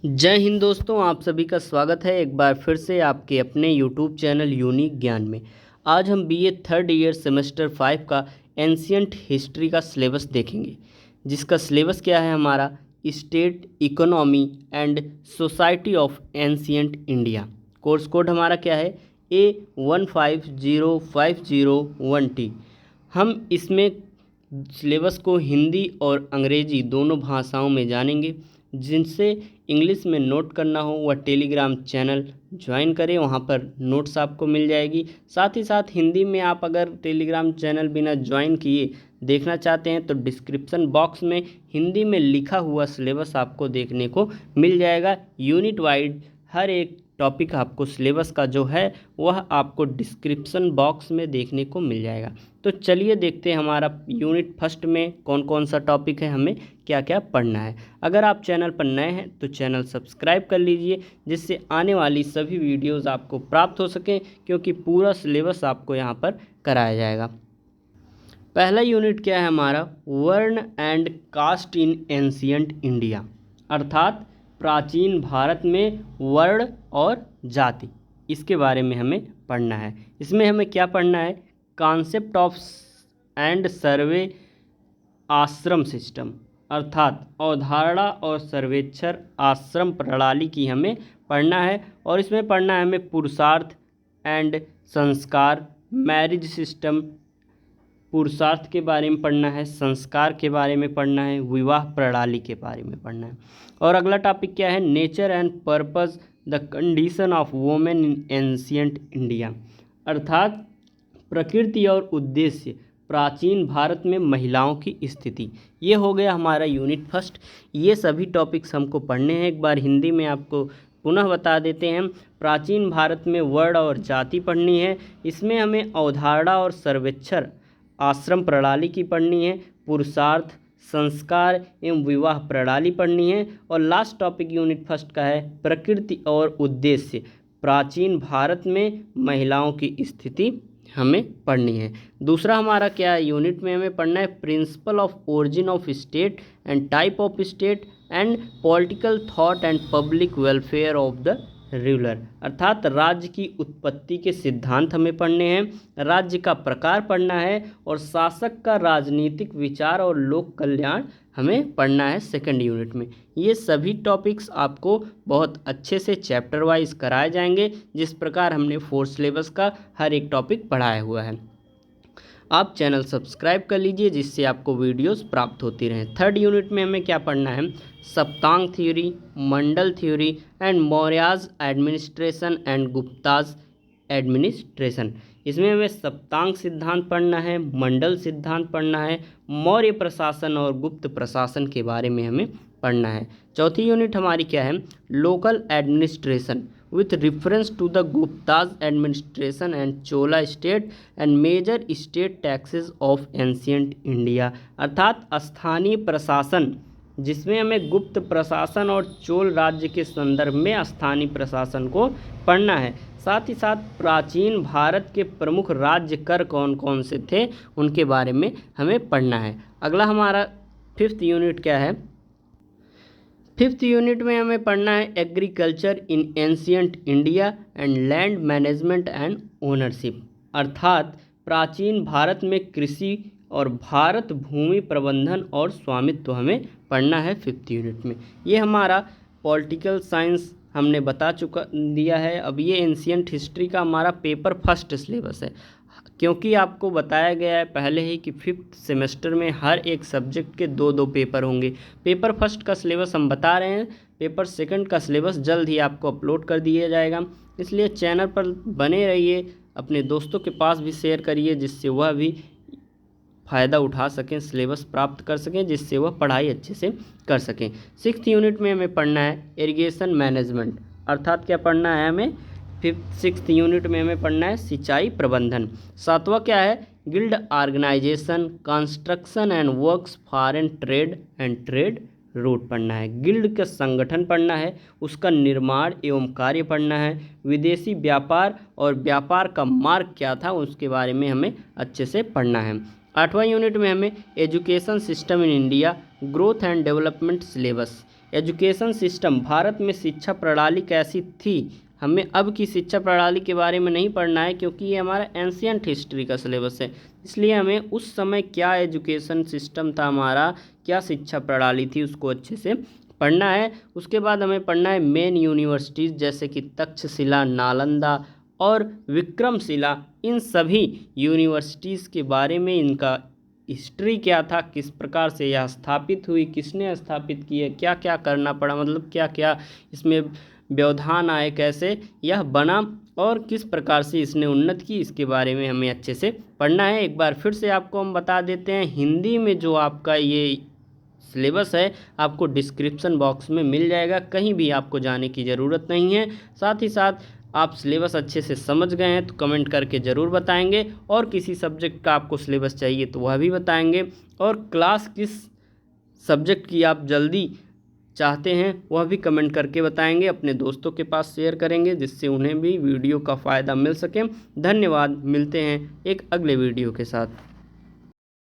जय हिंद दोस्तों, आप सभी का स्वागत है एक बार फिर से आपके अपने यूट्यूब चैनल यूनिक ज्ञान में। आज हम बीए थर्ड ईयर सेमेस्टर 5 का एंशियंट हिस्ट्री का सिलेबस देखेंगे, जिसका सिलेबस क्या है हमारा state economy and society of ancient India. Course code हमारा क्या है A150501T। हम इसमें सिलेबस को हिंदी और अंग्रेजी दोनों भाषाओं में जानेंगे। जिनसे इंग्लिश में नोट करना हो वह टेलीग्राम चैनल ज्वाइन करें, वहाँ पर नोट्स आपको मिल जाएगी। साथ ही साथ हिंदी में आप अगर टेलीग्राम चैनल बिना ज्वाइन किए देखना चाहते हैं तो डिस्क्रिप्शन बॉक्स में हिंदी में लिखा हुआ सिलेबस आपको देखने को मिल जाएगा। यूनिट वाइड हर एक टॉपिक आपको सिलेबस का जो है वह आपको डिस्क्रिप्शन बॉक्स में देखने को मिल जाएगा। तो चलिए देखते हैं हमारा यूनिट फर्स्ट में कौन कौन सा टॉपिक है, हमें क्या क्या पढ़ना है। अगर आप चैनल पर नए हैं तो चैनल सब्सक्राइब कर लीजिए, जिससे आने वाली सभी वीडियोस आपको प्राप्त हो सकें, क्योंकि पूरा सिलेबस आपको यहाँ पर कराया जाएगा। पहला यूनिट क्या है हमारा, varna and caste in ancient India, अर्थात प्राचीन भारत में वर्ण और जाति, इसके बारे में हमें पढ़ना है। इसमें हमें क्या पढ़ना है, कॉन्सेप्ट ऑफ एंड सर्वे आश्रम सिस्टम, अर्थात अवधारणा और सर्वेक्षण आश्रम प्रणाली की हमें पढ़ना है। और इसमें पढ़ना है हमें पुरुषार्थ एंड संस्कार, मैरिज सिस्टम, पुरुषार्थ के बारे में पढ़ना है, संस्कार के बारे में पढ़ना है, विवाह प्रणाली के बारे में पढ़ना है। और अगला टॉपिक क्या है, nature and purpose the condition of women in ancient India, अर्थात प्रकृति और उद्देश्य प्राचीन भारत में महिलाओं की स्थिति। ये हो गया हमारा यूनिट फर्स्ट। ये सभी टॉपिक्स हमको पढ़ने हैं। एक बार हिंदी में आपको पुनः बता देते हैं। प्राचीन भारत में वर्ण और जाति पढ़नी है। इसमें हमें अवधारणा और सर्वेक्षण आश्रम प्रणाली की पढ़नी है, पुरुषार्थ, संस्कार एवं विवाह प्रणाली पढ़नी है। और लास्ट टॉपिक यूनिट फर्स्ट का है प्रकृति और उद्देश्य प्राचीन भारत में महिलाओं की स्थिति हमें पढ़नी है। दूसरा हमारा क्या है, यूनिट में हमें पढ़ना है principle of origin of state and type of state and political thought and public welfare of the ruler, अर्थात राज्य की उत्पत्ति के सिद्धांत हमें पढ़ने हैं, राज्य का प्रकार पढ़ना है और शासक का राजनीतिक विचार और लोक कल्याण हमें पढ़ना है सेकंड यूनिट में। ये सभी टॉपिक्स आपको बहुत अच्छे से चैप्टर वाइज कराए जाएंगे, जिस प्रकार हमने फोर्थ सिलेबस का हर एक टॉपिक पढ़ाया हुआ है। आप चैनल सब्सक्राइब कर लीजिए, जिससे आपको वीडियोस प्राप्त होती रहें। थर्ड यूनिट में हमें क्या पढ़ना है, Saptanga theory, Mandal theory and Mauryas administration and Guptas administration. इसमें हमें सप्तांग सिद्धांत पढ़ना है, मंडल सिद्धांत पढ़ना है, मौर्य प्रशासन और गुप्त प्रशासन के बारे में हमें पढ़ना है। चौथी यूनिट हमारी क्या है, local administration with reference to the Gupta's administration and Chola state and major state taxes of ancient India, अर्थात स्थानीय प्रशासन, जिसमें हमें गुप्त प्रशासन और चोल राज्य के संदर्भ में स्थानीय प्रशासन को पढ़ना है। साथ ही साथ प्राचीन भारत के प्रमुख राज्य कर कौन कौन से थे उनके बारे में हमें पढ़ना है। अगला हमारा फिफ्थ यूनिट क्या है, फिफ्थ यूनिट में हमें पढ़ना है agriculture in ancient India and land management and ownership, अर्थात प्राचीन भारत में कृषि और भारत भूमि प्रबंधन और स्वामित्व हमें पढ़ना है फिफ्थ यूनिट में। ये हमारा पॉलिटिकल साइंस हमने बता दिया है। अब ये एंशियंट हिस्ट्री का हमारा पेपर फर्स्ट सिलेबस है, क्योंकि आपको बताया गया है पहले ही कि फिफ्थ सेमेस्टर में हर एक सब्जेक्ट के दो दो पेपर होंगे। पेपर फर्स्ट का सिलेबस हम बता रहे हैं, पेपर सेकंड का सिलेबस जल्द ही आपको अपलोड कर दिया जाएगा। इसलिए चैनल पर बने रहिए, अपने दोस्तों के पास भी शेयर करिए, जिससे वह भी फ़ायदा उठा सकें, सिलेबस प्राप्त कर सकें, जिससे वह पढ़ाई अच्छे से कर सकें। सिक्स्थ यूनिट में हमें पढ़ना है इरिगेशन मैनेजमेंट, अर्थात क्या पढ़ना है हमें, सिक्स्थ यूनिट में हमें पढ़ना है सिंचाई प्रबंधन। सातवां क्या है, guild organisation, construction and works, foreign trade and trade route पढ़ना है। गिल्ड का संगठन पढ़ना है, उसका निर्माण एवं कार्य पढ़ना है, विदेशी व्यापार और व्यापार का मार्ग क्या था उसके बारे में हमें अच्छे से पढ़ना है। आठवां यूनिट में हमें education system in India, growth and development syllabus, education system, Bharat में शिक्षा प्रणाली कैसी थी। हमें अब की शिक्षा प्रणाली के बारे में नहीं पढ़ना है क्योंकि ये हमारा एंशियंट हिस्ट्री का सिलेबस है, इसलिए हमें उस समय क्या एजुकेशन सिस्टम था हमारा, क्या शिक्षा प्रणाली थी, उसको अच्छे से पढ़ना है। उसके बाद हमें पढ़ना है मेन यूनिवर्सिटीज़ जैसे कि तक्षशिला, नालंदा और विक्रमशिला। इन सभी यूनिवर्सिटीज़ के बारे में, इनका हिस्ट्री क्या था, किस प्रकार से यह स्थापित हुई, किसने स्थापित की है, क्या क्या करना पड़ा, मतलब क्या क्या इसमें व्यवधान आए, कैसे यह बना और किस प्रकार से इसने उन्नत की, इसके बारे में हमें अच्छे से पढ़ना है। एक बार फिर से आपको हम बता देते हैं, हिंदी में जो आपका ये सिलेबस है आपको डिस्क्रिप्शन बॉक्स में मिल जाएगा, कहीं भी आपको जाने की ज़रूरत नहीं है। साथ ही साथ आप सिलेबस अच्छे से समझ गए हैं तो कमेंट करके ज़रूर बताएंगे, और किसी सब्जेक्ट का आपको सिलेबस चाहिए तो वह भी बताएंगे, और क्लास किस सब्जेक्ट की आप जल्दी चाहते हैं वह भी कमेंट करके बताएंगे, अपने दोस्तों के पास शेयर करेंगे जिससे उन्हें भी वीडियो का फ़ायदा मिल सके। धन्यवाद, मिलते हैं एक अगले वीडियो के साथ।